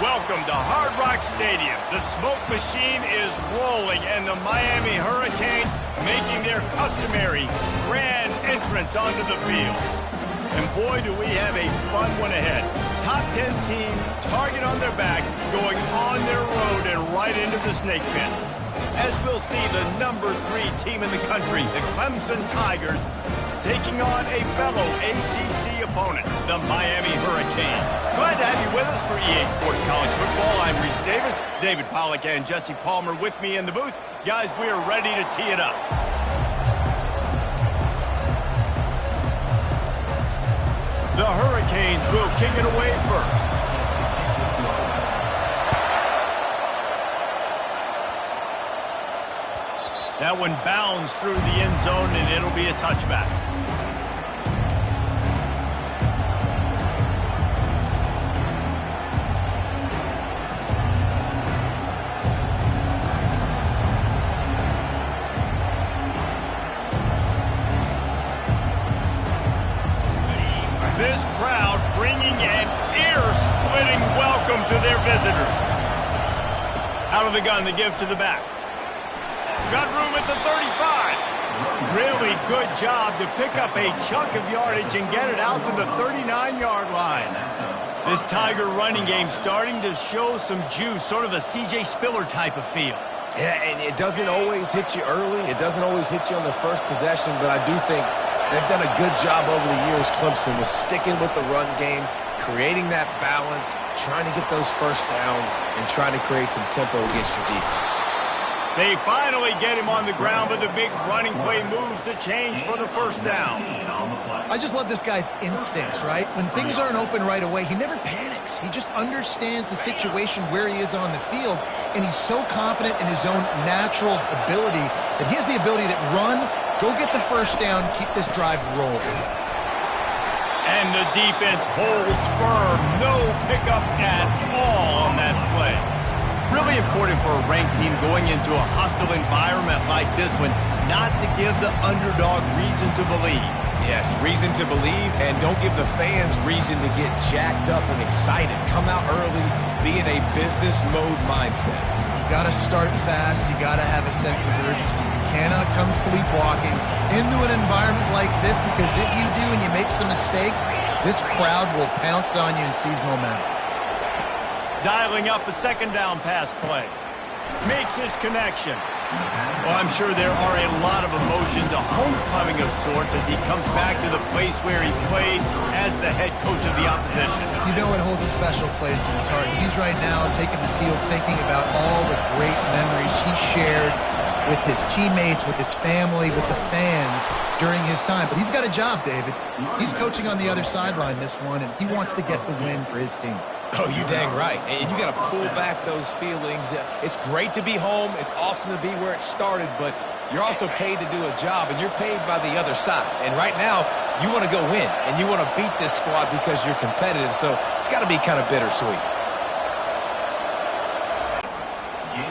Welcome to Hard Rock Stadium. The smoke machine is rolling, and the Miami Hurricanes making their customary grand entrance onto the field. And boy, do we have a fun one ahead. Top 10 team, target on their back, going on their road and right into the snake pit. As we'll see, the number 3 team in the country, the Clemson Tigers, taking on a fellow ACC opponent, the Miami Hurricanes. Glad to have you with us for EA Sports College Football. I'm Reese Davis, David Pollack and Jesse Palmer with me in the booth. Guys, we are ready to tee it up. The Hurricanes will kick it away first. That one bounds through the end zone, and it'll be a touchback. This crowd bringing an ear-splitting welcome to their visitors. Out of the gun, the give to the back. Got room at the 35. Really good job to pick up a chunk of yardage and get it out to the 39-yard line. This Tiger running game starting to show some juice, sort of a C.J. Spiller type of feel. Yeah, and it doesn't always hit you early. It doesn't always hit you on the first possession, but I do think they've done a good job over the years, Clemson, with sticking with the run game, creating that balance, trying to get those first downs, and trying to create some tempo against your defense. They finally get him on the ground, but the big running play moves to change for the first down. I just love this guy's instincts, right? When things aren't open right away, he never panics. He just understands the situation where he is on the field, and he's so confident in his own natural ability that he has the ability to run, go get the first down, keep this drive rolling. And the defense holds firm. No pickup at all on that play. Really important for a ranked team going into a hostile environment like this one, not to give the underdog reason to believe. Yes, reason to believe, and don't give the fans reason to get jacked up and excited. Come out early, be in a business mode mindset. You got to start fast. You got to have a sense of urgency. You cannot come sleepwalking into an environment like this, because if you do and you make some mistakes, this crowd will pounce on you and seize momentum. Dialing up a second down pass play. Makes his connection. Well, I'm sure there are a lot of emotions, a homecoming of sorts, as he comes back to the place where he played as the head coach of the opposition. You know it holds a special place in his heart. He's right now taking the field thinking about all the great memories he shared with his teammates, with his family, with the fans during his time. But he's got a job, David. He's coaching on the other sideline this one, and he wants to get the win for his team. Oh, you dang right. And you got to pull back those feelings. It's great to be home. It's awesome to be where it started, but you're also paid to do a job, and you're paid by the other side. And right now, you want to go win, and you want to beat this squad because you're competitive, so it's got to be kind of bittersweet.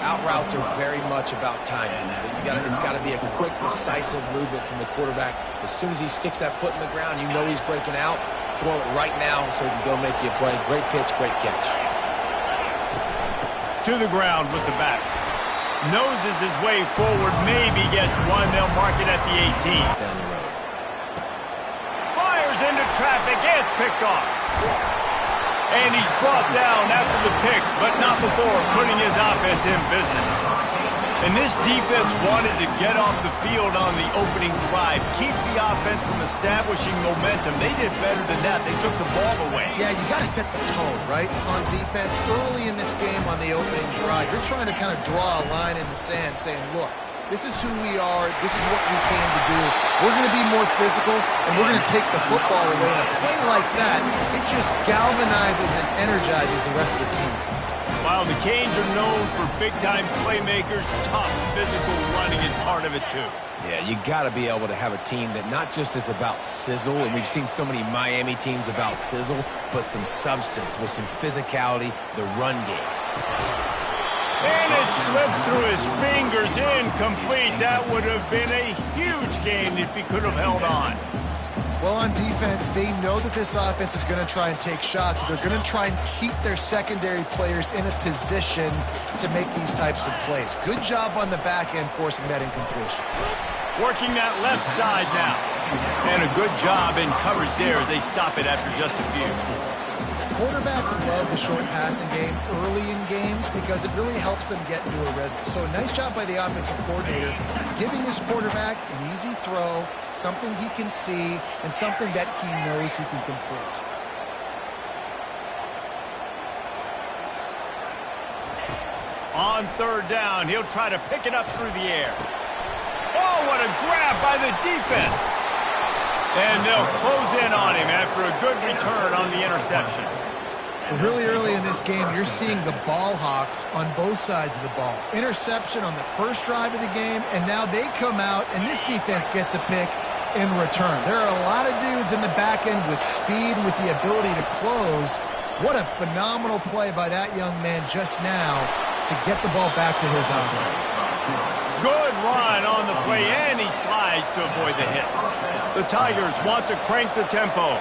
Out routes are very much about timing. It's got to be a quick, decisive movement from the quarterback. As soon as he sticks that foot in the ground, you know he's breaking out. Throw it right now so he can go make you a play. Great pitch, great catch. To the ground with the back. Noses his way forward, maybe gets one. They'll mark it at the 18. Down the road. Fires into traffic. It's picked off. And he's brought down after the pick, but not before putting his offense in business. And this defense wanted to get off the field on the opening drive, keep the offense from establishing momentum. They did better than that. They took the ball away. Yeah, you got to set the tone, right, on defense. Early in this game on the opening drive, you're trying to kind of draw a line in the sand saying, look, this is who we are. This is what we came to do. We're going to be more physical, and we're going to take the football away. And a play like that, it just galvanizes and energizes the rest of the team. While the Canes are known for big-time playmakers, tough physical running is part of it, too. Yeah, you got to be able to have a team that not just is about sizzle, and we've seen so many Miami teams about sizzle, but some substance with some physicality, the run game. And it slips through his fingers, incomplete. That would have been a huge gain if he could have held on. Well, on defense, they know that this offense is going to try and take shots. They're going to try and keep their secondary players in a position to make these types of plays. Good job on the back end forcing that incompletion. Working that left side now. And a good job in coverage there as they stop it after just a few. Quarterbacks love the short passing game early in games because it really helps them get into a rhythm. So nice job by the offensive coordinator giving his quarterback an easy throw, something he can see, and something that he knows he can complete. On third down, he'll try to pick it up through the air. Oh, what a grab by the defense. And they'll close in on him after a good return on the interception. Really early in this game, you're seeing the ball hawks on both sides of the ball. Interception on the first drive of the game, and now they come out, and this defense gets a pick in return. There are a lot of dudes in the back end with speed, with the ability to close. What a phenomenal play by that young man just now to get the ball back to his offense. Good run on the play, and he slides to avoid the hit. The Tigers want to crank the tempo.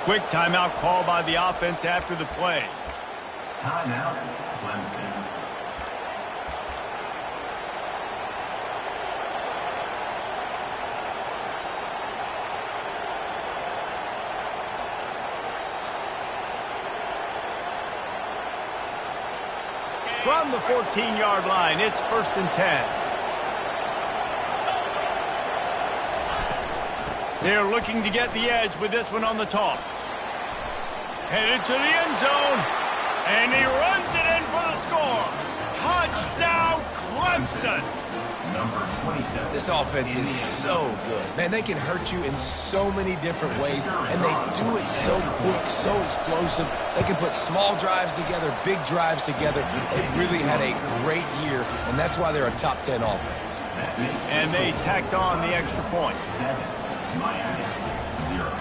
Quick timeout call by the offense after the play. Timeout, Clemson. From the 14-yard line, it's 1st and 10. They're looking to get the edge with this one on the toss. Headed to the end zone, and he runs it in for the score. Touchdown, Clemson! Number 27. This offense is so good. Man, they can hurt you in so many different ways, and they do it so quick, so explosive. They can put small drives together, big drives together. They've really had a great year, and that's why they're a top 10 offense. And they tacked on the extra point. 7, Miami, 0.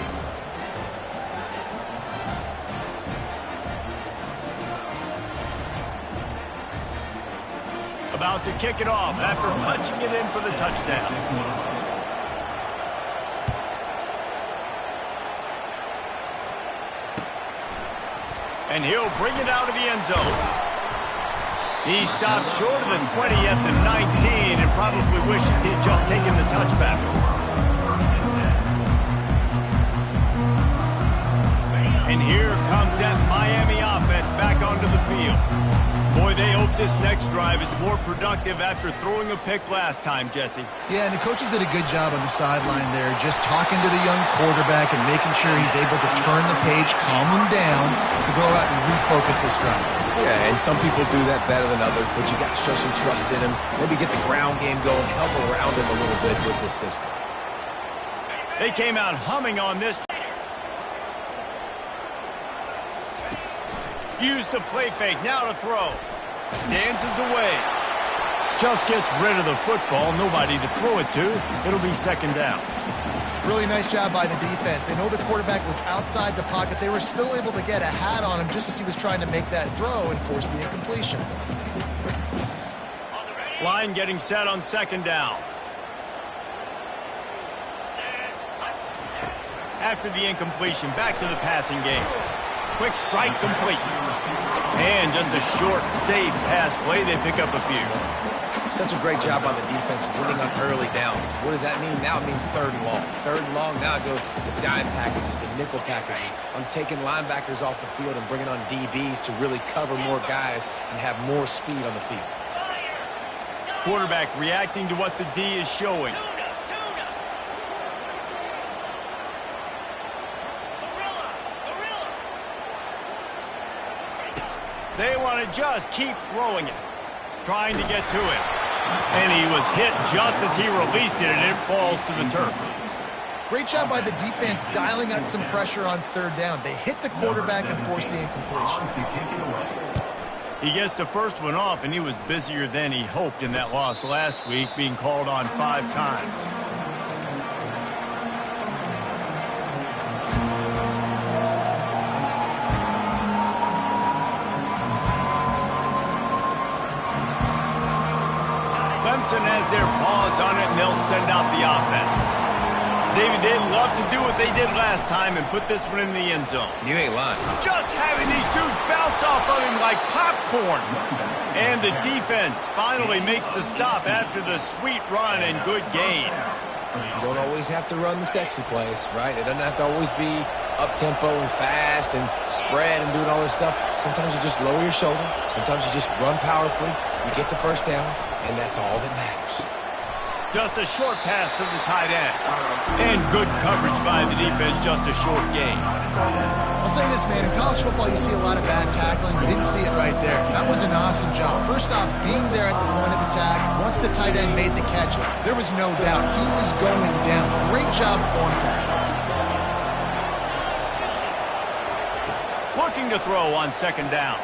About to kick it off after punching it in for the touchdown. And he'll bring it out of the end zone. He stopped short of the 20 at the 19 and probably wishes he'd just taken the touchback. And here comes that Miami offense back onto the field. Boy, they hope this next drive is more productive after throwing a pick last time, Jesse. Yeah, and the coaches did a good job on the sideline there, just talking to the young quarterback and making sure he's able to turn the page, calm him down, to go out and refocus this drive. Yeah, and some people do that better than others, but you got to show some trust in him. Maybe get the ground game going, help around him a little bit with this system. They came out humming on this. Use the play fake, now to throw. Dances away. Just gets rid of the football, nobody to throw it to. It'll be 2nd down. Really nice job by the defense. They know the quarterback was outside the pocket. They were still able to get a hat on him just as he was trying to make that throw and force the incompletion. Line getting set on 2nd down. After the incompletion, back to the passing game. Quick strike complete. And just a short, safe pass play. They pick up a few. Such a great job on the defense winning on early downs. What does that mean? Now it means 3rd and long. 3rd and long, now it goes to dime packages, to nickel packages. I'm taking linebackers off the field and bringing on DBs to really cover more guys and have more speed on the field. Quarterback reacting to what the D is showing. They want to just keep throwing it, trying to get to it. And he was hit just as he released it, and it falls to the turf. Great job by the defense dialing out some pressure on 3rd down. They hit the quarterback and forced the incompletion. He gets the first one off, and he was busier than he hoped in that loss last week, being called on 5 times. Clemson has their paws on it, and they'll send out the offense. David, they'd love to do what they did last time and put this one in the end zone. You ain't lying. Just having these dudes bounce off of him like popcorn. And the defense finally makes the stop after the sweet run and good gain. You don't always have to run the sexy plays, right? It doesn't have to always be up-tempo and fast and spread and doing all this stuff. Sometimes you just lower your shoulder. Sometimes you just run powerfully. You get the first down, and that's all that matters. Just a short pass to the tight end. And good coverage by the defense, just a short gain. I'll say this, man. In college football, you see a lot of bad tackling. You didn't see it right there. That was an awesome job. First off, being there at the point of attack, once the tight end made the catch, there was no doubt he was going down. Great job form tackle. Looking to throw on second down.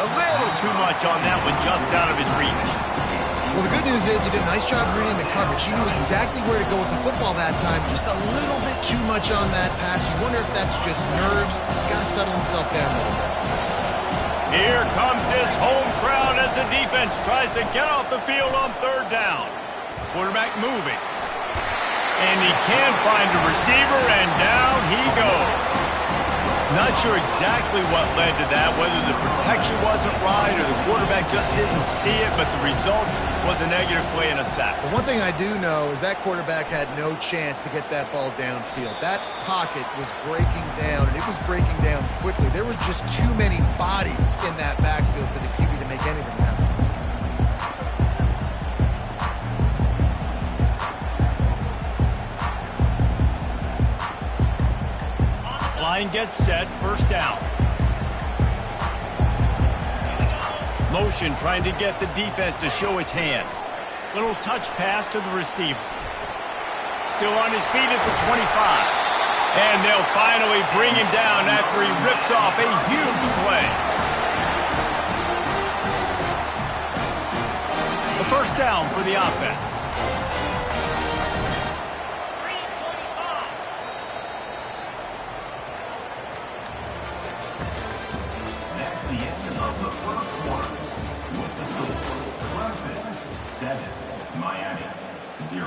A little too much on that one, just out of his reach. Well, the good news is he did a nice job reading the coverage. He knew exactly where to go with the football that time. Just a little bit too much on that pass. You wonder if that's just nerves. He's got to settle himself down a little bit. Here comes his home crowd as the defense tries to get off the field on third down. Quarterback moving. And he can find a receiver, and down he goes. Not sure exactly what led to that, whether the protection wasn't right or the quarterback just didn't see it, but the result was a negative play and a sack. But one thing I do know is that quarterback had no chance to get that ball downfield. That pocket was breaking down, and it was breaking down quickly. There were just too many bodies in that backfield for the QB to make anything happen. Line gets set, first down. Motion trying to get the defense to show its hand. Little touch pass to the receiver. Still on his feet at the 25. And they'll finally bring him down after he rips off a huge play. The first down for the offense. Miami, 0.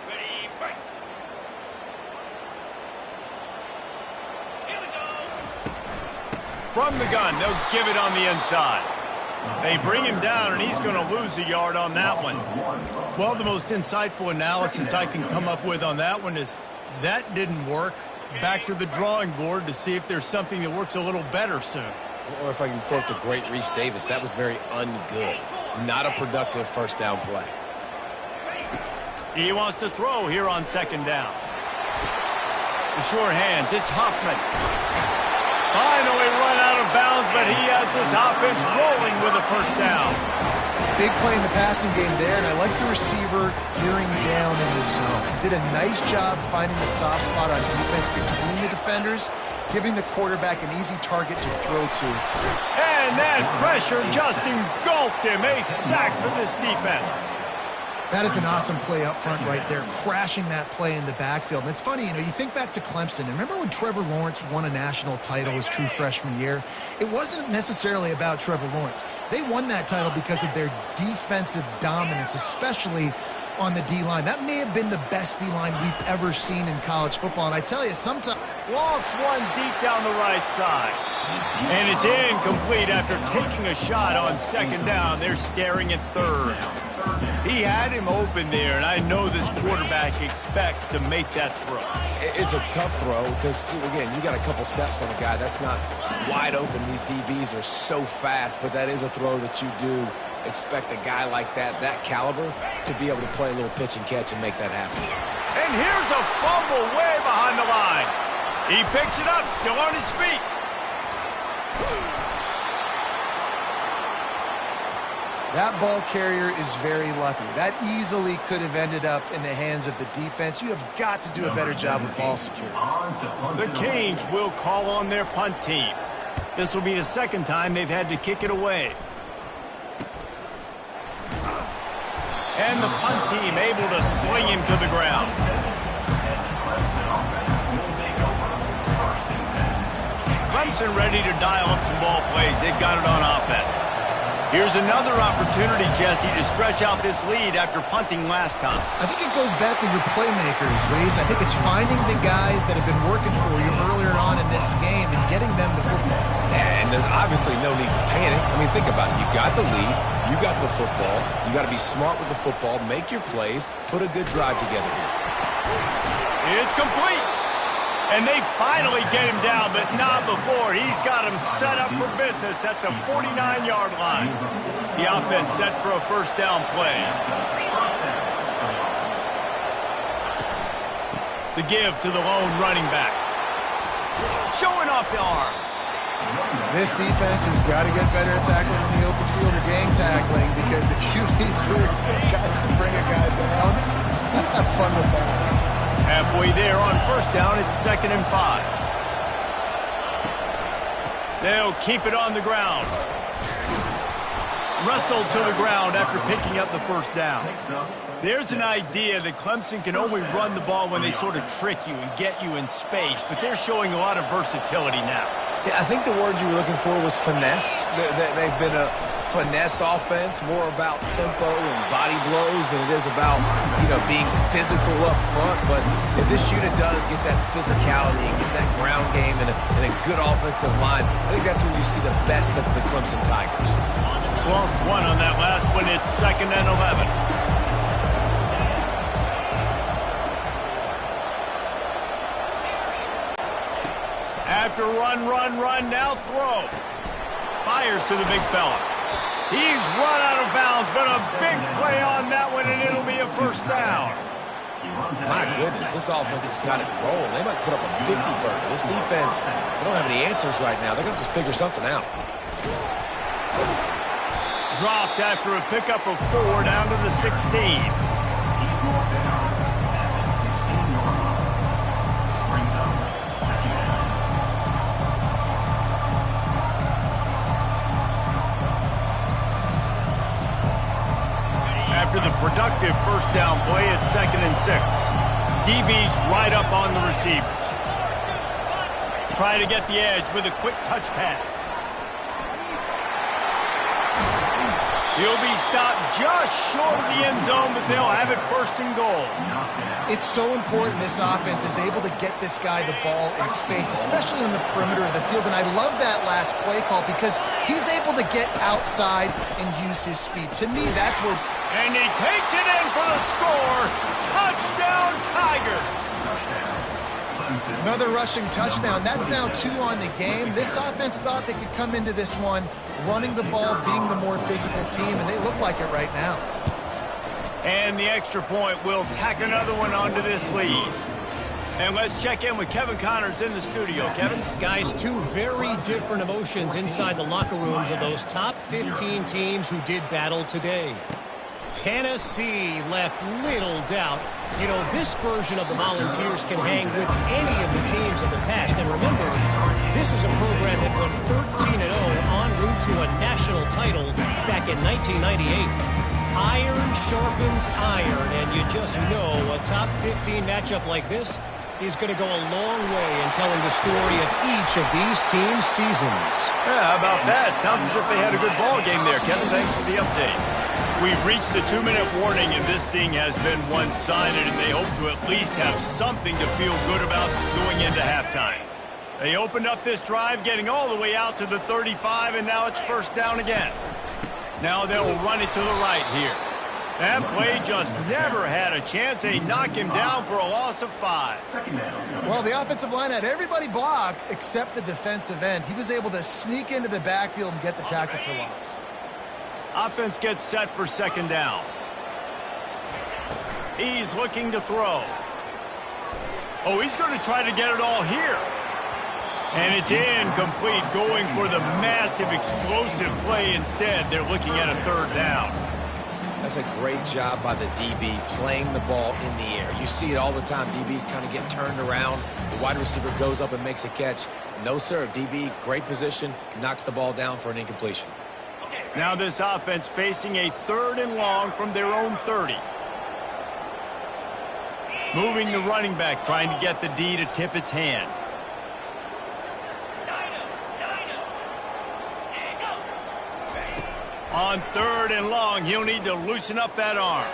Ready, break. Here we go. From the gun, they'll give it on the inside. They bring him down, and he's going to lose a yard on that one. Well, the most insightful analysis I can come up with on that one is that didn't work. Back to the drawing board to see if there's something that works a little better soon. Or if I can quote the great Reese Davis, that was very ungood. Not a productive first down play. He wants to throw here on second down. The sure hands, it's Hoffman. Finally run out of bounds, but he has this offense rolling with a first down. Big play in the passing game there, and I like the receiver gearing down in the zone. Did a nice job finding the soft spot on defense between the defenders, giving the quarterback an easy target to throw to. And that pressure just engulfed him. A sack for this defense. That is an awesome play up front right there, crashing that play in the backfield. And it's funny, you think back to Clemson. Remember when Trevor Lawrence won a national title his true freshman year? It wasn't necessarily about Trevor Lawrence. They won that title because of their defensive dominance, especially on the D-line. That may have been the best D-line we've ever seen in college football. And I tell you, sometimes... Lost one deep down the right side. And it's incomplete after taking a shot on second down. They're staring at third. He had him open there, and I know this quarterback expects to make that throw. It's a tough throw because, again, you got a couple steps on a guy. That's not wide open. These DBs are so fast, but that is a throw that you do expect a guy like that caliber, to be able to play a little pitch and catch and make that happen. And here's a fumble way behind the line. He picks it up, still on his feet. That ball carrier is very lucky. That easily could have ended up in the hands of the defense. You have got to do a better job with ball security. The Canes will call on their punt team. This will be the second time they've had to kick it away. And the punt team able to sling him to the ground. Clemson ready to dial up some ball plays. They've got it on offense. Here's another opportunity, Jesse, to stretch out this lead after punting last time. I think it goes back to your playmakers, Reese. I think it's finding the guys that have been working for you earlier on in this game and getting them the football. Yeah, and there's obviously no need to panic. I mean, think about it. You got the lead. You got the football. You got to be smart with the football. Make your plays. Put a good drive together here. It's complete. And they finally get him down, but not before. He's got him set up for business at the 49-yard line. The offense set for a first down play. The give to the lone running back. Showing off the arms. This defense has got to get better at tackling in the open field or game tackling, because if you need 3 or 4 guys to bring a guy down, have fun with that. Halfway there on first down, it's 2nd and 5. They'll keep it on the ground. Wrestled to the ground after picking up the first down. There's an idea that Clemson can only run the ball when they sort of trick you and get you in space, but they're showing a lot of versatility now. Yeah, I think the word you were looking for was finesse. They've been a finesse offense, more about tempo and body blows than it is about, being physical up front. But if this unit does get that physicality and get that ground game and a good offensive line, I think that's when you see the best of the Clemson Tigers. Lost one on that last one. It's 2nd and 11. After run, now throw. Fires to the big fella. He's run out of bounds, but a big play on that one, and it'll be a first down. My goodness, this offense has got it rolling. They might put up a 50-burger. This defense, they don't have any answers right now. They're going to just figure something out. Dropped after a pickup of 4 down to the 16. After the productive first down play, it's 2nd and 6. DB's right up on the receivers. Trying to get the edge with a quick touch pass. He'll be stopped just short of the end zone, but they'll have it 1st and goal. It's so important this offense is able to get this guy the ball in space, especially on the perimeter of the field. And I love that last play call because he's able to get outside and use his speed. To me, that's where... And he takes it in for the score. Touchdown, Tigers. Another rushing touchdown. That's now 2 on the game. This offense thought they could come into this one running the ball, being the more physical team, and they look like it right now. And the extra point will tack another one onto this lead. And let's check in with Kevin Connors in the studio. Kevin? Guys, 2 very different emotions inside the locker rooms of those top 15 teams who did battle today. Tennessee left little doubt. This version of the Volunteers can hang with any of the teams of the past. And remember, this is a program that went 13-0 en route to a national title back in 1998. Iron sharpens iron, and you just know a top 15 matchup like this is going to go a long way in telling the story of each of these teams' seasons. Yeah, how about that? Sounds as if they had a good ball game there, Kevin. Thanks for the update. We've reached the 2-minute warning, and this thing has been one-sided, and they hope to at least have something to feel good about going into halftime. They opened up this drive, getting all the way out to the 35, and now it's first down again. Now they'll run it to the right here. That play just never had a chance. They knock him down for a loss of 5. Well, the offensive line had everybody blocked except the defensive end. He was able to sneak into the backfield and get the tackle for loss. Offense gets set for 2nd down. He's looking to throw. Oh, he's going to try to get it all here. And it's incomplete, going for the massive explosive play instead. They're looking at a 3rd down. That's a great job by the DB playing the ball in the air. You see it all the time. DBs kind of get turned around. The wide receiver goes up and makes a catch. No, sir. DB, great position, knocks the ball down for an incompletion. Now this offense facing a 3rd and long from their own 30. Moving the running back, trying to get the D to tip its hand. On 3rd and long, he'll need to loosen up that arm.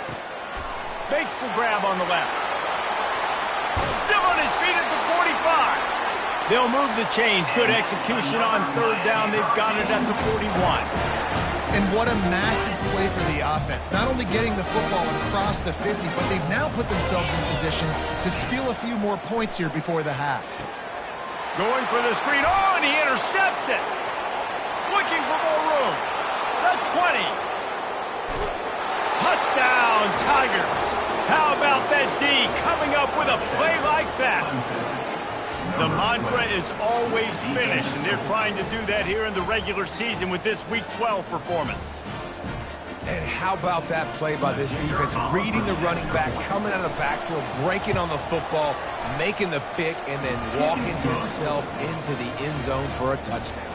Makes the grab on the left. Still on his feet at the 45. They'll move the chains. Good execution on 3rd down. They've got it at the 41. And what a massive play for the offense. Not only getting the football across the 50, but they've now put themselves in position to steal a few more points here before the half. Going for the screen. Oh, and he intercepts it. Looking for more room. The 20. Touchdown, Tigers. How about that D coming up with a play like that? The mantra is always finish, and they're trying to do that here in the regular season with this Week 12 performance. And how about that play by this defense? Reading the running back, coming out of the backfield, breaking on the football, making the pick, and then walking himself into the end zone for a touchdown.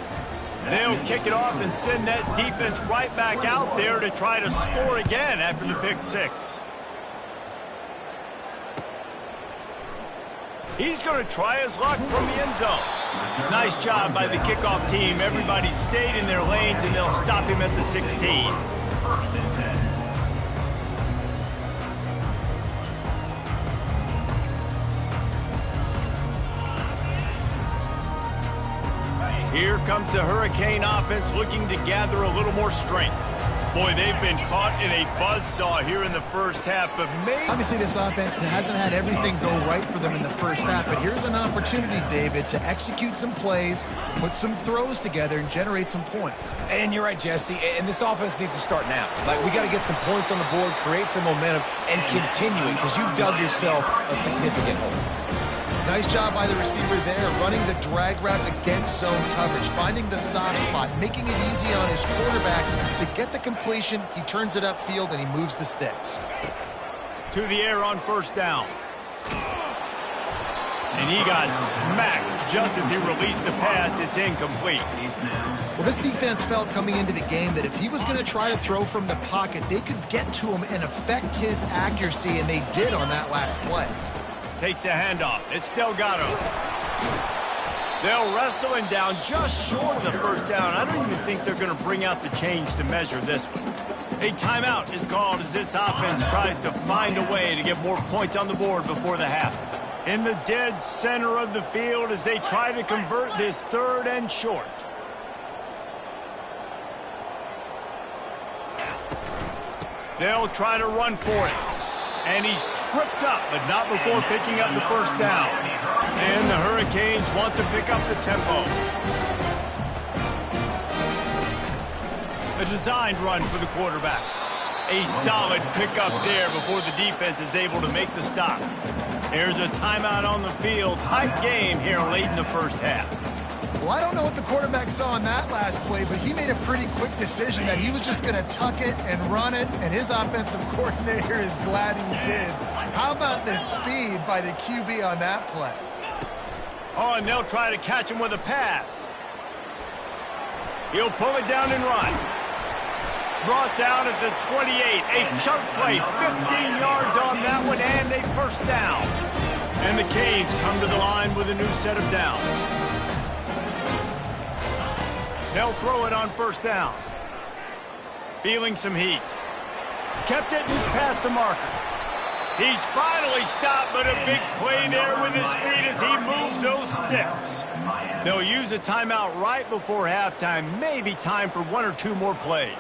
They'll kick it off and send that defense right back out there to try to score again after the pick six. He's going to try his luck from the end zone. Nice job by the kickoff team. Everybody stayed in their lanes, and they'll stop him at the 16. 1st and 10. Here comes the Hurricane offense looking to gather a little more strength. Boy, they've been caught in a buzzsaw here in the first half, but maybe... Obviously, this offense hasn't had everything go right for them in the first half, but here's an opportunity, David, to execute some plays, put some throws together, and generate some points. And you're right, Jesse, and this offense needs to start now. Like, we got to get some points on the board, create some momentum, and continue it, because you've dug yourself a significant hole. Nice job by the receiver there, running the drag route against zone coverage, finding the soft spot, making it easy on his quarterback to get the completion. He turns it upfield, and he moves the sticks. To the air on 1st down. And he got smacked just as he released the pass. It's incomplete. Well, this defense felt coming into the game that if he was going to try to throw from the pocket, they could get to him and affect his accuracy, and they did on that last play. Takes the handoff. It's Delgado. They'll wrestle him down just short of the 1st down. I don't even think they're going to bring out the chains to measure this one. A timeout is called as this offense tries to find a way to get more points on the board before the half. In the dead center of the field as they try to convert this 3rd and short. They'll try to run for it. And he's tripped up, but not before picking up the 1st down. And the Hurricanes want to pick up the tempo. A designed run for the quarterback. A solid pickup there before the defense is able to make the stop. There's a timeout on the field. Tight game here late in the first half. Well, I don't know what the quarterback saw on that last play, but he made a pretty quick decision that he was just going to tuck it and run it, and his offensive coordinator is glad he did. How about the speed by the QB on that play? Oh, and they'll try to catch him with a pass. He'll pull it down and run. Brought down at the 28. A chunk play, 15 yards on that one, and a 1st down. And the Canes come to the line with a new set of downs. They'll throw it on 1st down. Feeling some heat. Kept it and he's past the marker. He's finally stopped, but a big play there with his feet as he moves those sticks. They'll use a timeout right before halftime. Maybe time for 1 or 2 more plays.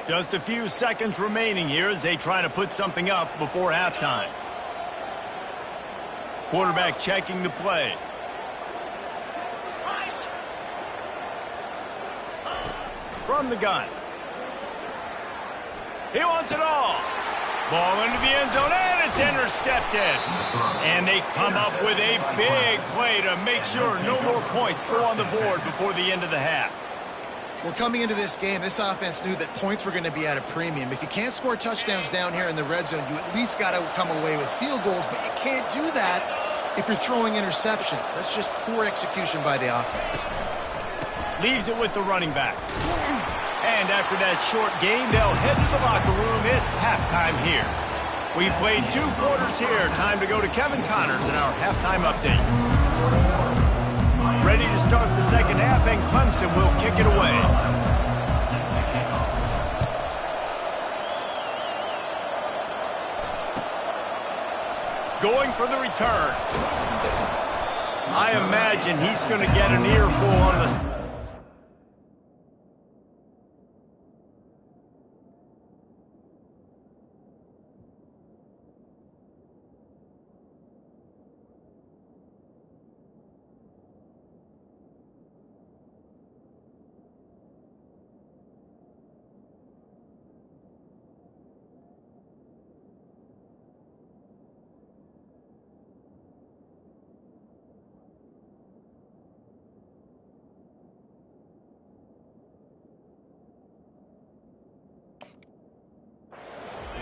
Just a few seconds remaining here as they try to put something up before halftime. Quarterback checking the play. From the gun. He wants it all. Ball into the end zone, and it's intercepted. And they come up with a big play to make sure no more points go on the board before the end of the half. Well, coming into this game, this offense knew that points were going to be at a premium. If you can't score touchdowns down here in the red zone, you at least got to come away with field goals, but you can't do that if you're throwing interceptions. That's just poor execution by the offense. Leaves it with the running back. And after that short game, they'll head to the locker room. It's halftime here. We've played 2 quarters here. Time to go to Kevin Connors in our halftime update. Ready to start the second half, and Clemson will kick it away. going for the return. I imagine he's going to get an earful on the...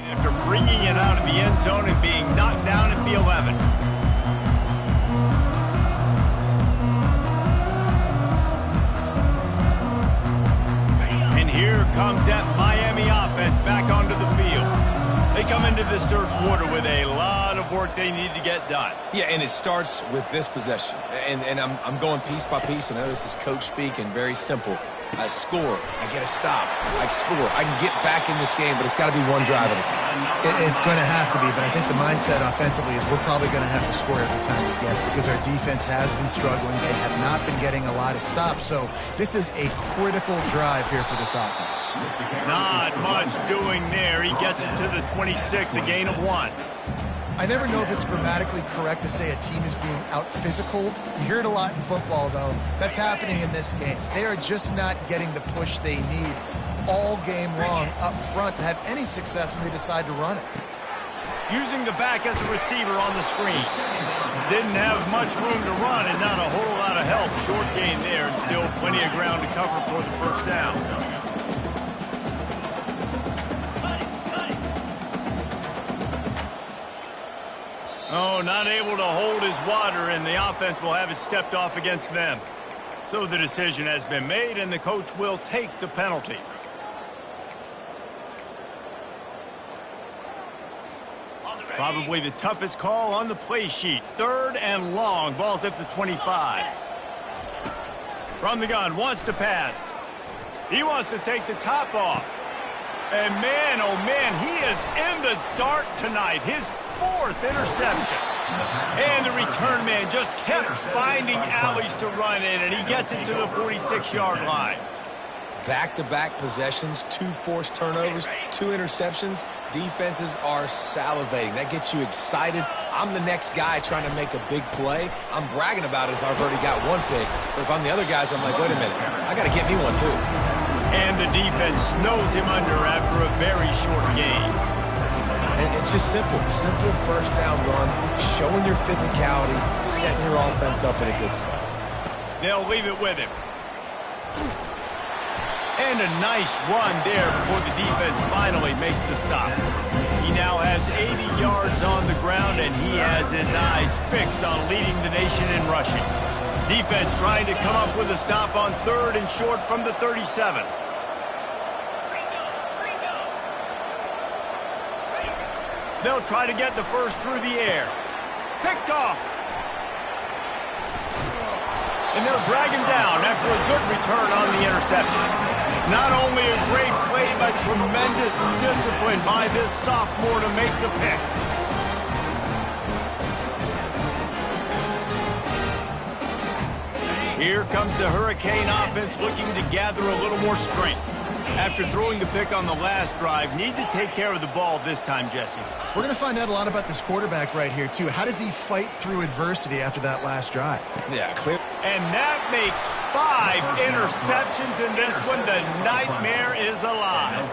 After bringing it out of the end zone and being knocked down at the 11. And here comes that Miami offense back onto the field. They come into this third quarter with a lot of work they need to get done. Yeah, and it starts with this possession. And I'm going piece by piece. I know this is coach speak and very simple. I score, I get a stop, I score. I can get back in this game, but it's got to be one drive at a time. It's going to have to be, but I think the mindset offensively is we're probably going to have to score every time we get it because our defense has been struggling. They have not been getting a lot of stops, so this is a critical drive here for this offense. Not much doing there. He gets it to the 26, a gain of 1. I never know if it's grammatically correct to say a team is being out-physicaled. You hear it a lot in football, though. That's happening in this game. They are just not getting the push they need all game long up front to have any success when they decide to run it. Using the back as a receiver on the screen. Didn't have much room to run and not a whole lot of help. Short gain there and still plenty of ground to cover for the first down. Oh, not able to hold his water, and the offense will have it stepped off against them. So the decision has been made, and the coach will take the penalty. Probably the toughest call on the play sheet. 3rd and long. Ball's at the 25. From the gun, wants to pass. He wants to take the top off. And man, oh man, he is in the dark tonight. His 4th interception. And the return man just kept finding alleys to run in, and he gets it to the 46-yard line. Back-to-back possessions, 2 forced turnovers, 2 interceptions. Defenses are salivating. That gets you excited. I'm the next guy trying to make a big play. I'm bragging about it if I've already got 1 pick. But if I'm the other guys, I'm like, wait a minute, I got to get me one too. And the defense snows him under after a very short game. And it's just simple first down run, showing your physicality, setting your offense up in a good spot. They'll leave it with him. And a nice run there before the defense finally makes the stop. He now has 80 yards on the ground, and he has his eyes fixed on leading the nation in rushing. Defense trying to come up with a stop on 3rd and short from the 37. They'll try to get the first through the air. Picked off. And they'll drag him down after a good return on the interception. Not only a great play, but tremendous discipline by this sophomore to make the pick. Here comes the Hurricane offense looking to gather a little more strength. After throwing the pick on the last drive, need to take care of the ball this time, Jesse. We're going to find out a lot about this quarterback right here, too. How does he fight through adversity after that last drive? Yeah, clear. And that makes 5 interceptions in this one. The nightmare is alive.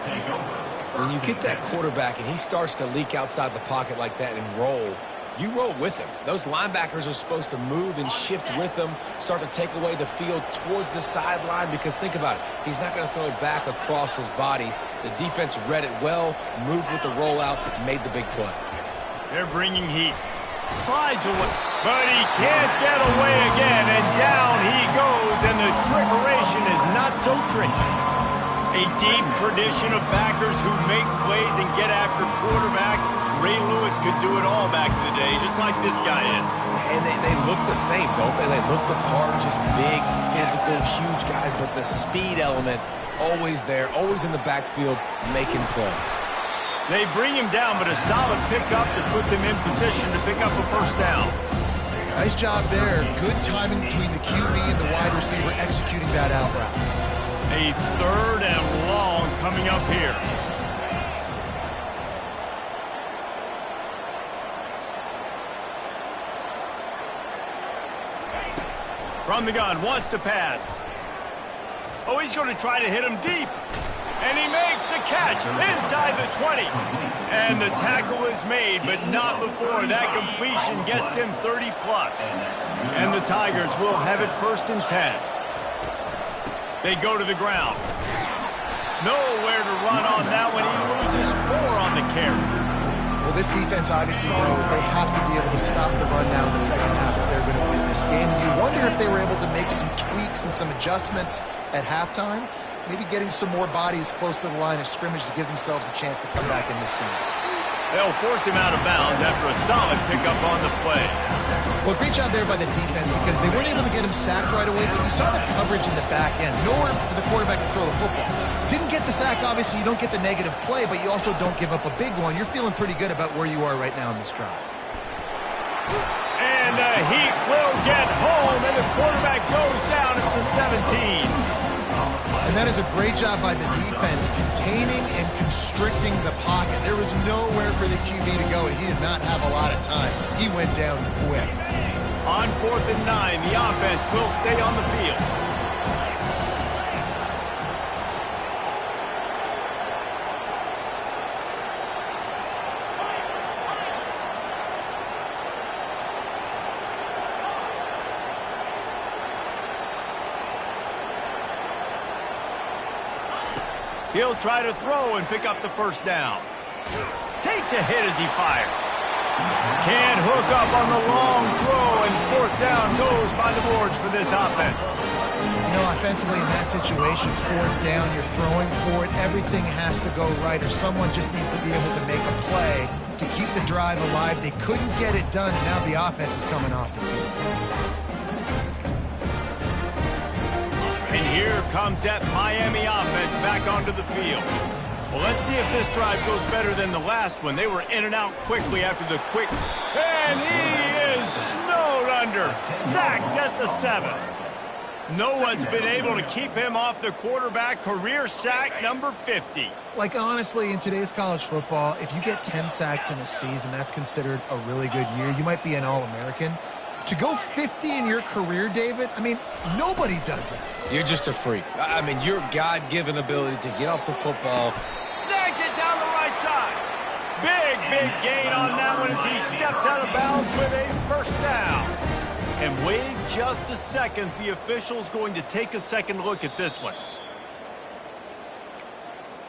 When you get that quarterback and he starts to leak outside the pocket like that and roll, you roll with him. Those linebackers are supposed to move and shift with him, start to take away the field towards the sideline, because think about it. He's not going to throw it back across his body. The defense read it well, moved with the rollout, made the big play. They're bringing heat. Slides away, but he can't get away again, and down he goes, and the trickeration is not so tricky. A deep tradition of backers who make plays and get after quarterbacks. Ray Lewis could do it all back in the day, just like this guy did. And they look the same, don't they? They look the part, just big, physical, huge guys, but the speed element always there, always in the backfield, making plays. They bring him down, but a solid pickup to put them in position to pick up a first down. Nice job there. Good timing between the QB and the wide receiver executing that out route. A 3rd and long coming up here. From the gun, wants to pass. Oh, he's going to try to hit him deep. And he makes the catch inside the 20. And the tackle is made, but not before that completion gets them 30+. And the Tigers will have it 1st and 10. They go to the ground. Nowhere to run on that one. He loses 4 on the carry. Well, this defense obviously knows they have to be able to stop the run now in the second half if they're going to win this game. And you wonder if they were able to make some tweaks and some adjustments at halftime. Maybe getting some more bodies close to the line of scrimmage to give themselves a chance to come back in this game. They'll force him out of bounds after a solid pickup on the play. Well, great job there by the defense because they weren't able to get him sacked right away, but you saw the coverage in the back end. Nowhere for the quarterback to throw the football. Didn't get the sack, obviously you don't get the negative play, but you also don't give up a big one. You're feeling pretty good about where you are right now in this drive. And the Heat will get home, and the quarterback goes down at the 17. And that is a great job by the defense, containing and constricting the pocket. There was nowhere for the QB to go, and he did not have a lot of time. He went down quick. On 4th and 9, the offense will stay on the field. He'll try to throw and pick up the first down. Takes a hit as he fires. Can't hook up on the long throw, and 4th down goes by the boards for this offense. You know, offensively in that situation, 4th down, you're throwing for it. Everything has to go right, or someone just needs to be able to make a play to keep the drive alive. They couldn't get it done, and now the offense is coming off the field. And here comes that Miami offense back onto the field. Well, let's see if this drive goes better than the last one. They were in and out quickly after the quick. And he is snowed under. Sacked at the 7. No one's been able to keep him off the quarterback. Career sack number 50. Like, honestly, in today's college football, if you get 10 sacks in a season, that's considered a really good year. You might be an All-American. To go 50 in your career, David, I mean, nobody does that. You're just a freak. I mean, your God-given ability to get off the football. Snags it down the right side. Big gain on that one as he steps out of bounds with a first down. And wait just a second. The official's going to take a second look at this one.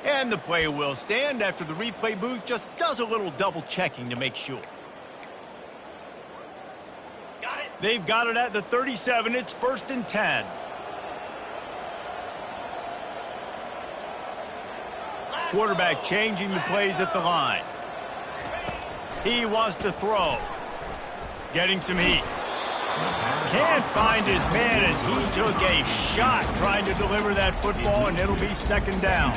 And the play will stand after the replay booth just does a little double checking to make sure. They've got it at the 37. It's 1st and 10. Quarterback changing the plays at the line. He wants to throw. Getting some heat. Can't find his man as he took a shot trying to deliver that football, and it'll be 2nd down.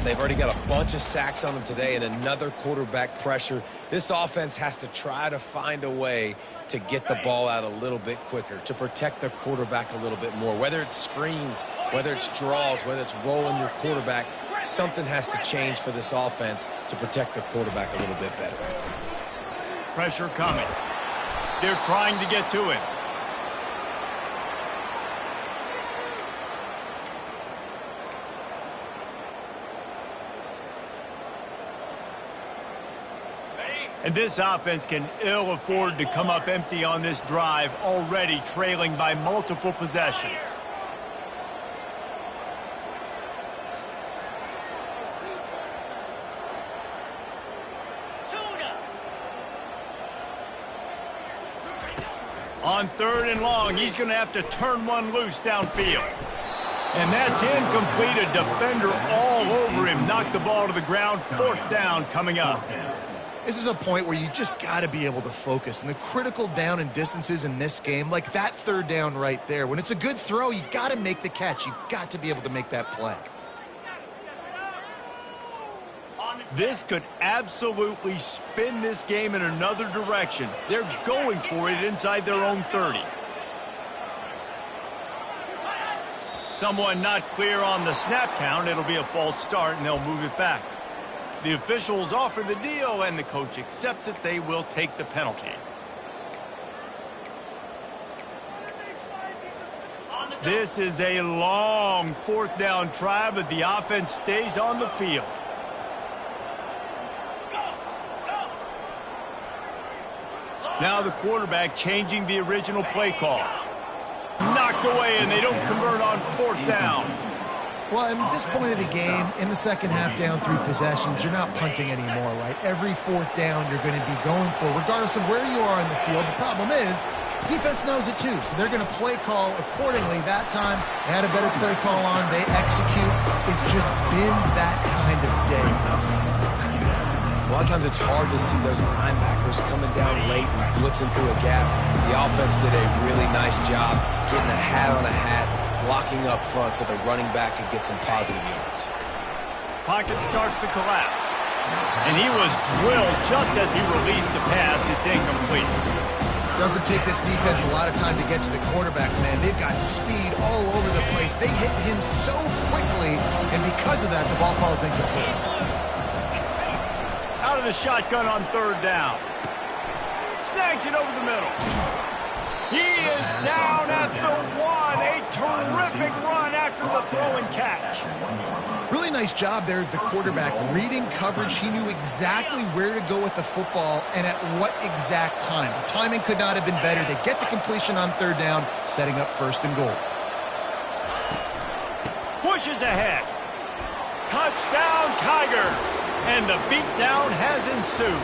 They've already got a bunch of sacks on them today and another quarterback pressure. This offense has to try to find a way to get the ball out a little bit quicker, to protect their quarterback a little bit more. Whether it's screens, whether it's draws, whether it's rolling your quarterback, something has to change for this offense to protect their quarterback a little bit better. Pressure coming. They're trying to get to him. And this offense can ill afford to come up empty on this drive, already trailing by multiple possessions. On 3rd and long, he's going to have to turn one loose downfield. And that's incomplete. A defender all over him. Knocked the ball to the ground. 4th down coming up. This is a point where you just got to be able to focus. And the critical down and distances in this game, like that 3rd down right there, when it's a good throw, you got to make the catch. You've got to be able to make that play. This could absolutely spin this game in another direction. They're going for it inside their own 30. Someone not clear on the snap count. It'll be a false start, and they'll move it back. The officials offer the deal, and the coach accepts it. They will take the penalty. This is a long fourth down try, but the offense stays on the field. Now the quarterback changing the original play call. Knocked away, and they don't convert on fourth down. Well, at this point of the game, in the second half, down 3 possessions, you're not punting anymore, right? Every fourth down you're going to be going for, regardless of where you are in the field. The problem is, defense knows it too, so they're going to play call accordingly. That time, they had a better play call on. They execute. It's just been that kind of day for this offense. A lot of times it's hard to see those linebackers coming down late and blitzing through a gap. The offense did a really nice job getting a hat on a hat, blocking up front so the running back could get some positive yards. Pocket starts to collapse. And he was drilled just as he released the pass. It's incomplete. Doesn't take this defense a lot of time to get to the quarterback, man. They've got speed all over the place. They hit him so quickly, and because of that, the ball falls incomplete. Out of the shotgun on third down. Snags it over the middle. He is down at the 1. A terrific run after the throw and catch. Really nice job there of the quarterback. Reading coverage, he knew exactly where to go with the football and at what exact time. The timing could not have been better. They get the completion on third down, setting up first and goal. Pushes ahead. Touchdown, Tigers. And the beatdown has ensued.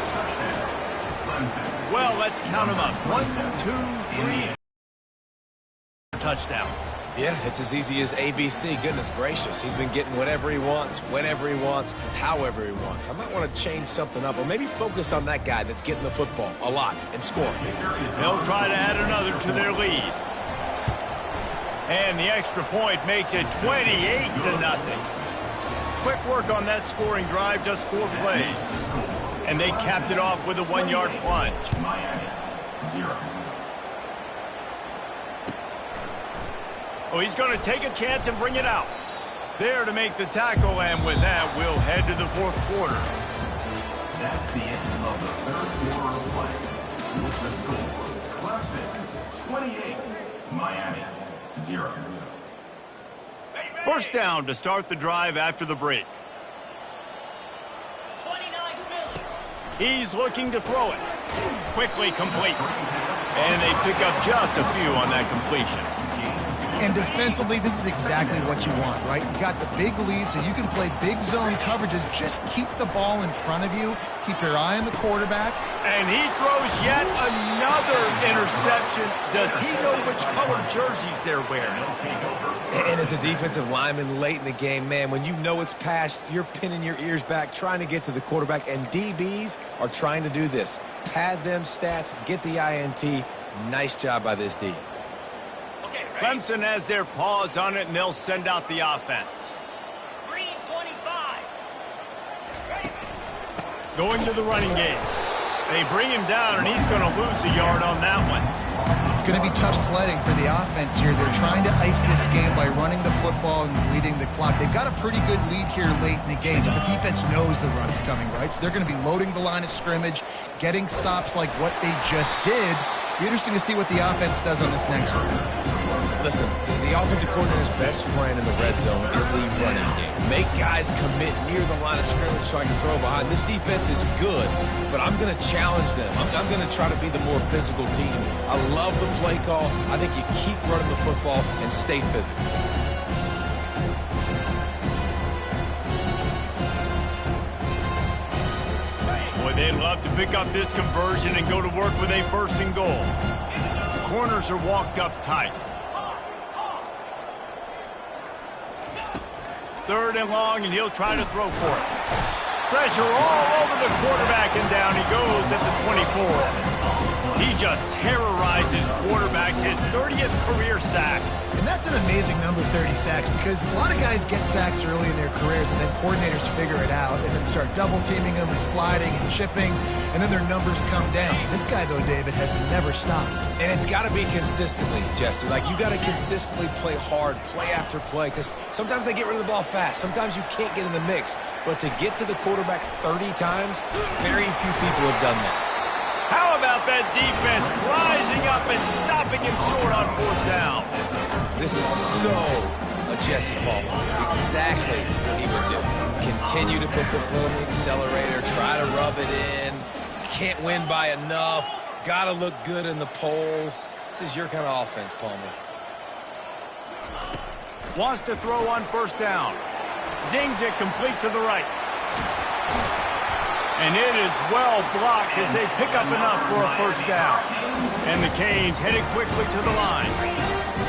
Well, let's count them up. 1, 2, 3. Touchdowns. Yeah, it's as easy as ABC. Goodness gracious. He's been getting whatever he wants, whenever he wants, however he wants. I might want to change something up or maybe focus on that guy that's getting the football a lot and scoring. They'll try to add another to their lead. And the extra point makes it 28-0. Quick work on that scoring drive, just 4 plays. And they capped it off with a 1-yard plunge. Oh, he's going to take a chance and bring it out. There to make the tackle, and with that, we'll head to the fourth quarter. That's the end of the third quarter of play. With the score, Clemson 28, Miami 0. First down to start the drive after the break. He's looking to throw it. Quickly complete. And they pick up just a few on that completion. And defensively, this is exactly what you want, right? You got the big lead, so you can play big zone coverages. Just keep the ball in front of you. Keep your eye on the quarterback. And he throws yet another interception. Does he know which color jerseys they're wearing? And as a defensive lineman late in the game, man, when you know it's past, you're pinning your ears back, trying to get to the quarterback. And DBs are trying to do this. Pad them stats, get the INT. Nice job by this D. Clemson has their paws on it, and they'll send out the offense. 3:25. Going to the running game. They bring him down, and he's going to lose a yard on that one. It's going to be tough sledding for the offense here. They're trying to ice this game by running the football and bleeding the clock. They've got a pretty good lead here late in the game, but the defense knows the run's coming, right? So they're going to be loading the line of scrimmage, getting stops like what they just did. Be interesting to see what the offense does on this next one. Listen, the offensive coordinator's best friend in the red zone is the running game. Make guys commit near the line of scrimmage so I can throw behind. This defense is good, but I'm going to challenge them. I'm going to try to be the more physical team. I love the play call. I think you keep running the football and stay physical. Boy, they'd love to pick up this conversion and go to work with a first and goal. The corners are walked up tight. Third and long, and he'll try to throw for it. Pressure all over the quarterback, and down he goes at the 24. He just terrorizes quarterbacks, his 30th career sack. And that's an amazing number, 30 sacks, because a lot of guys get sacks early in their careers, and then coordinators figure it out and then start double-teaming them and sliding and chipping, and then their numbers come down. This guy, though, David, has never stopped. And it's got to be consistently, Jesse. Like, you got to consistently play hard, play after play, because sometimes they get rid of the ball fast. Sometimes you can't get in the mix. But to get to the quarterback 30 times, very few people have done that. How about that defense rising up and stopping him short on 4th down? This is so a Jesse Palmer. Exactly what he would do. Continue to put the foot on the accelerator, try to rub it in. Can't win by enough. Got to look good in the polls. This is your kind of offense, Palmer. Wants to throw on 1st down. Zings it complete to the right. And it is well blocked as they pick up enough for a 1st down. And the Canes headed quickly to the line.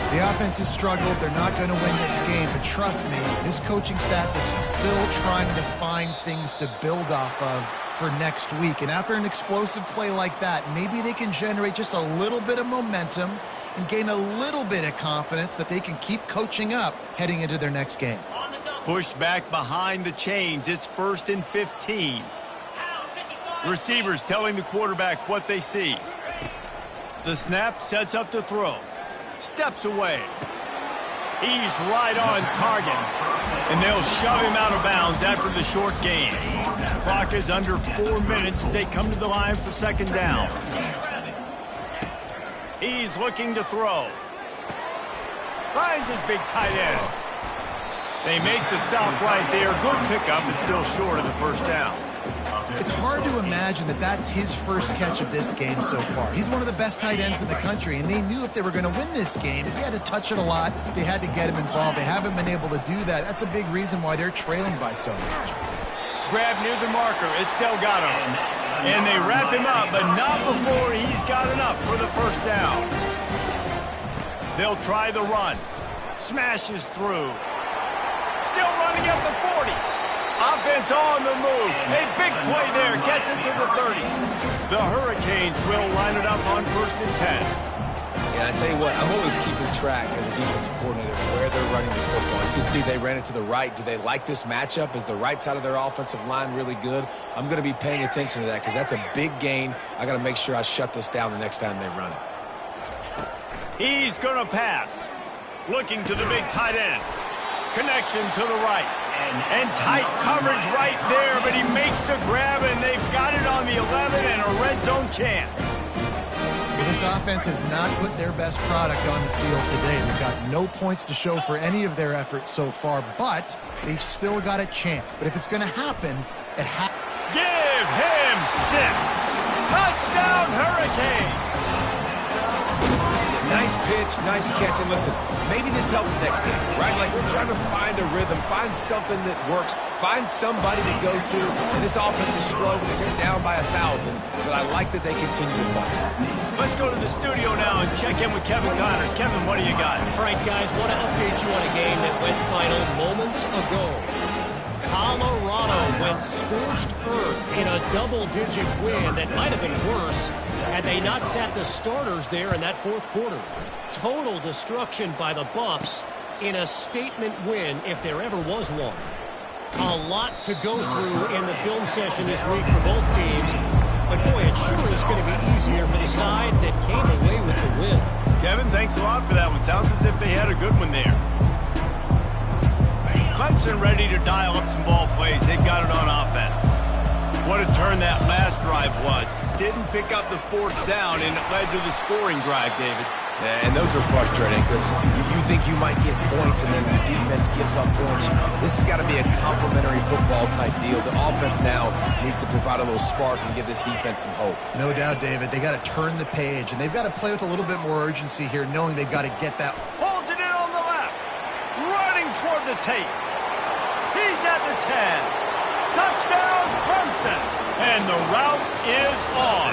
The offense has struggled. They're not going to win this game. But trust me, this coaching staff is still trying to find things to build off of for next week. And after an explosive play like that, maybe they can generate just a little bit of momentum and gain a little bit of confidence that they can keep coaching up heading into their next game. Pushed back behind the chains. It's 1st and 15. Receivers telling the quarterback what they see. The snap sets up to throw. Steps away. He's right on target. And they'll shove him out of bounds after the short gain. Clock is under 4 minutes as they come to the line for 2nd down. He's looking to throw. Finds his big tight end. They make the stop right there. Good pickup. It's still short of the 1st down. It's hard to imagine that that's his first catch of this game so far. He's one of the best tight ends in the country, and they knew if they were going to win this game, if he had to touch it a lot, they had to get him involved. They haven't been able to do that. That's a big reason why they're trailing by so much. Grab near the marker. It's Delgado. And they wrap him up, but not before he's got enough for the 1st down. They'll try the run. Smashes through. Still running at the 40. Offense on the move. A big play there. Gets it to the 30. The Hurricanes will line it up on 1st and 10. And I tell you what, I'm always keeping track as a defensive coordinator where they're running the football. You can see they ran it to the right. Do they like this matchup? Is the right side of their offensive line really good? I'm going to be paying attention to that because that's a big gain. I got to make sure I shut this down the next time they run it. He's going to pass. Looking to the big tight end. Connection to the right. And tight coverage right there, but he makes the grab, and they've got it on the 11 and a red zone chance. Well, this offense has not put their best product on the field today. They've got no points to show for any of their efforts so far, but they've still got a chance. But if it's going to happen, it has. Give him 6. Touchdown, Hurricane. Nice pitch, nice catch, and listen, maybe this helps next game, right? Like, we're trying to find a rhythm, find something that works, find somebody to go to, and this offense is struggling. They're down by 1,000, but I like that they continue to fight. Let's go to the studio now and check in with Kevin Connors. Kevin, what do you got? All right, guys, want to update you on a game that went final moments ago. Colorado went scorched earth in a double-digit win that might have been worse had they not sat the starters there in that 4th quarter. Total destruction by the Buffs in a statement win if there ever was one. A lot to go through in the film session this week for both teams, but boy, it sure is going to be easier for the side that came away with the win. Kevin, thanks a lot for that one. Sounds as if they had a good one there. Clemson ready to dial up some ball plays. They've got it on offense. What a turn that last drive was. Didn't pick up the 4th down, and it led to the scoring drive, David. Yeah, and those are frustrating because you think you might get points, and then your defense gives up points. This has got to be a complementary football-type deal. The offense now needs to provide a little spark and give this defense some hope. No doubt, David. They got to turn the page, and they've got to play with a little bit more urgency here, knowing they've got to get that. Pulls it in on the left. Running toward the tape. He's at the 10. Touchdown, Clemson. And the route is on.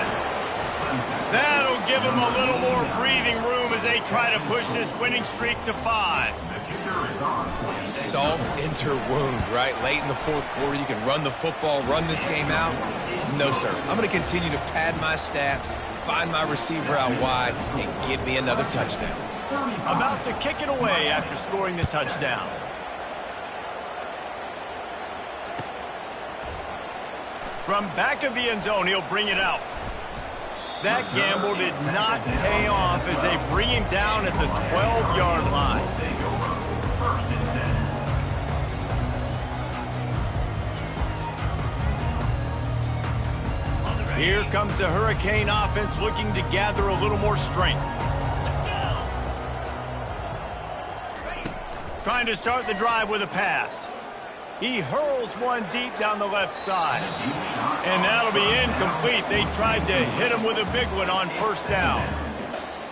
That'll give them a little more breathing room as they try to push this winning streak to 5. Salt into wound, right? Late in the 4th quarter, you can run the football, run this game out. No, sir. I'm going to continue to pad my stats, find my receiver out wide, and give me another touchdown. About to kick it away after scoring the touchdown. From back of the end zone, he'll bring it out. That gamble did not pay off as they bring him down at the 12-yard line. Here comes the Hurricane offense looking to gather a little more strength. Trying to start the drive with a pass. He hurls one deep down the left side. And that'll be incomplete. They tried to hit him with a big one on first down.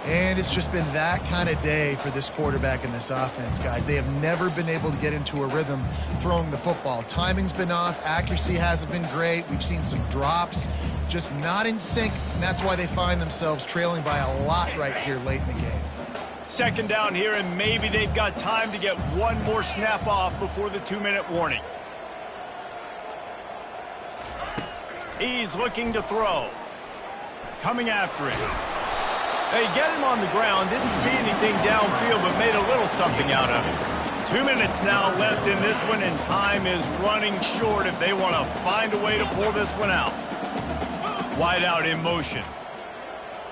And it's just been that kind of day for this quarterback and this offense, guys. They have never been able to get into a rhythm throwing the football. Timing's been off. Accuracy hasn't been great. We've seen some drops, just not in sync. And that's why they find themselves trailing by a lot right here late in the game. Second down here, and maybe they've got time to get one more snap off before the 2-minute warning. He's looking to throw. Coming after him. They get him on the ground. Didn't see anything downfield, but made a little something out of it. 2 minutes now left in this one, and time is running short if they want to find a way to pull this one out. Wide out in motion.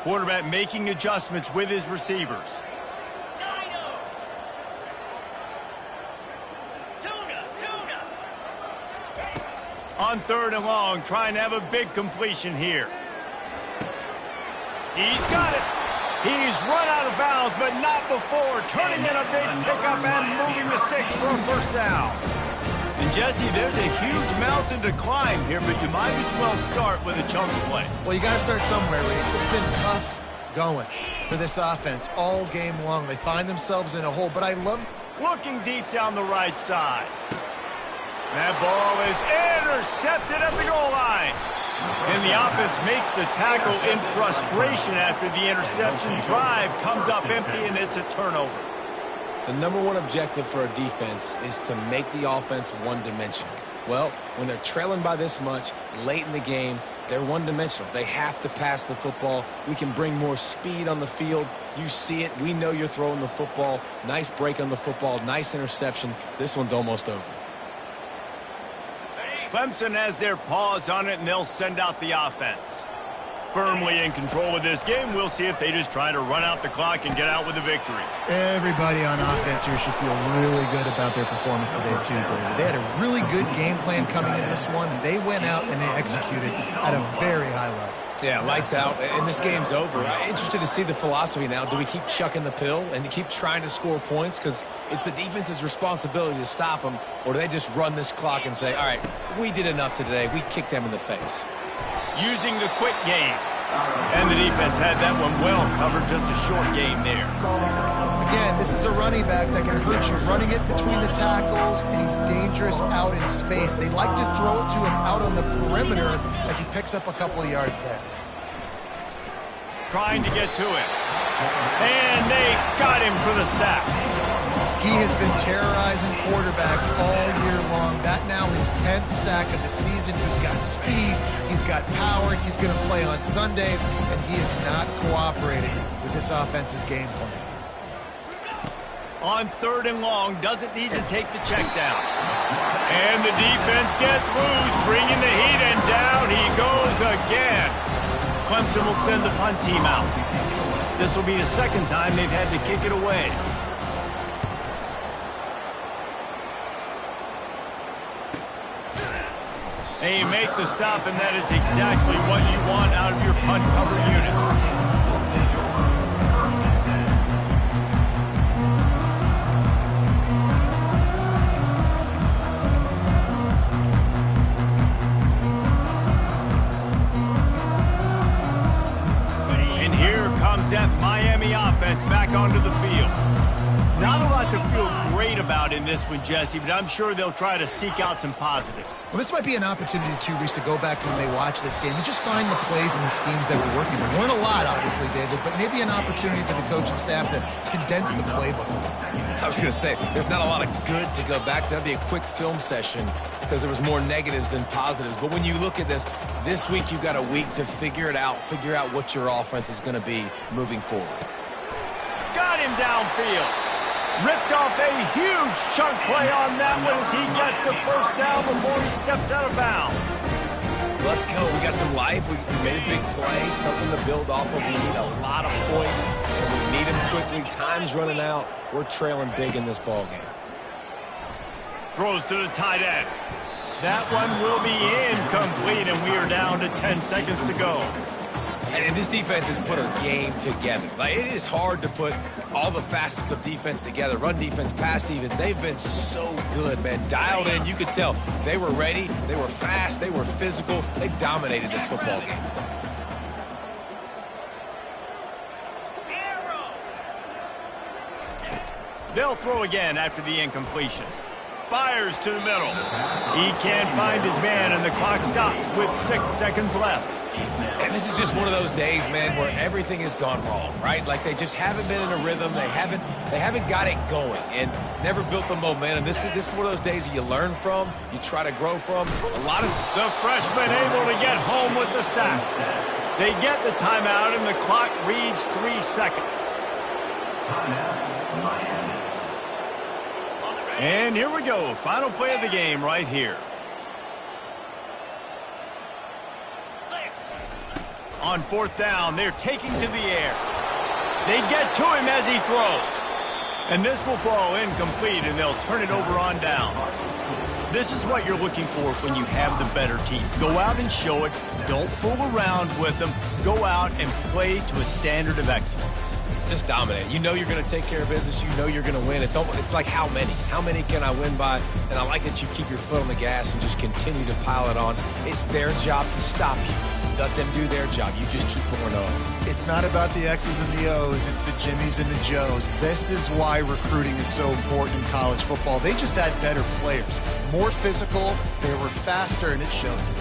Quarterback making adjustments with his receivers. On third and long, trying to have a big completion here. He's got it. He's run out of bounds, but not before. Turning in a big pickup and moving the sticks for a first down. And, Jesse, there's a huge mountain to climb here, but you might as well start with a chunk play. Well, you got to start somewhere, Reese. It's been tough going for this offense all game long. They find themselves in a hole, but I love looking deep down the right side. That ball is intercepted at the goal line. And the offense makes the tackle in frustration after the interception. Drive comes up empty, and it's a turnover. The number one objective for a defense is to make the offense one-dimensional. Well, when they're trailing by this much late in the game, they're one-dimensional. They have to pass the football. We can bring more speed on the field. You see it. We know you're throwing the football. Nice break on the football. Nice interception. This one's almost over. Clemson has their paws on it, and they'll send out the offense. Firmly in control of this game. We'll see if they just try to run out the clock and get out with a victory. everybody on offense here should feel really good about their performance today too, David. They had a really good game plan coming into this one, and they went out and they executed at a very high level. Yeah, lights out, and this game's over. I'm interested to see the philosophy now. Do we keep chucking the pill and keep trying to score points because it's the defense's responsibility to stop them, or do they just run this clock and say, all right, we did enough today. We kicked them in the face. Using the quick game. And the defense had that one well covered, just a short game there. Again, this is a running back that can hurt you, running it between the tackles, and he's dangerous out in space. They like to throw it to him out on the perimeter as he picks up a couple of yards there. Trying to get to him. And they got him for the sack. He has been terrorizing quarterbacks all year long. That now his 10th sack of the season. He's got speed, he's got power, he's going to play on Sundays, and he is not cooperating with this offense's game plan. On third and long, doesn't need to take the check down. And the defense gets loose, bringing the heat, and down he goes again. Clemson will send the punt team out. This will be the second time they've had to kick it away. And you make the stop, and that is exactly what you want out of your punt cover unit. And here comes that Miami offense back onto the field. Not a lot to feel great about in this one, Jesse, but I'm sure they'll try to seek out some positives. Well, this might be an opportunity, too, Reese, to go back when they watch this game and just find the plays and the schemes that were working. There weren't a lot, obviously, David, but maybe an opportunity for the coaching staff to condense the playbook. I was going to say, there's not a lot of good to go back to. That'd be a quick film session because there was more negatives than positives. But when you look at this week you've got a week to figure it out, figure out what your offense is going to be moving forward. Got him downfield. Ripped off a huge chunk play on that one as he gets the first down before he steps out of bounds. Let's go. We got some life. We made a big play, something to build off of. We need a lot of points, and we need them quickly. Time's running out. We're trailing big in this ball game. Throws to the tight end. That one will be incomplete, and we are down to 10 seconds to go. And this defense has put a game together. Like, it is hard to put all the facets of defense together. Run defense, pass defense. They've been so good, man. Dialed in. You could tell they were ready. They were fast. They were physical. They dominated this football game. They'll throw again after the incompletion. Fires to the middle. He can't find his man, and the clock stops with 6 seconds left. And this is just one of those days, man, where everything has gone wrong, right? Like they just haven't been in a rhythm. They haven't got it going and never built the momentum. This is one of those days that you learn from, you try to grow from. A lot of the freshman able to get home with the sack. They get the timeout, and the clock reads 3 seconds. And here we go. Final play of the game right here. On 4th down, they're taking to the air. They get to him as he throws. And this will fall incomplete, and they'll turn it over on downs. This is what you're looking for when you have the better team. Go out and show it. Don't fool around with them. Go out and play to a standard of excellence. Just dominate. You know you're going to take care of business. You know you're going to win. It's like how many? How many can I win by? And I like that you keep your foot on the gas and just continue to pile it on. It's their job to stop you. Let them do their job. You just keep pouring on. It's not about the X's and the O's. It's the Jimmies and the Joes. This is why recruiting is so important in college football. They just had better players, more physical. They were faster, and it showed today.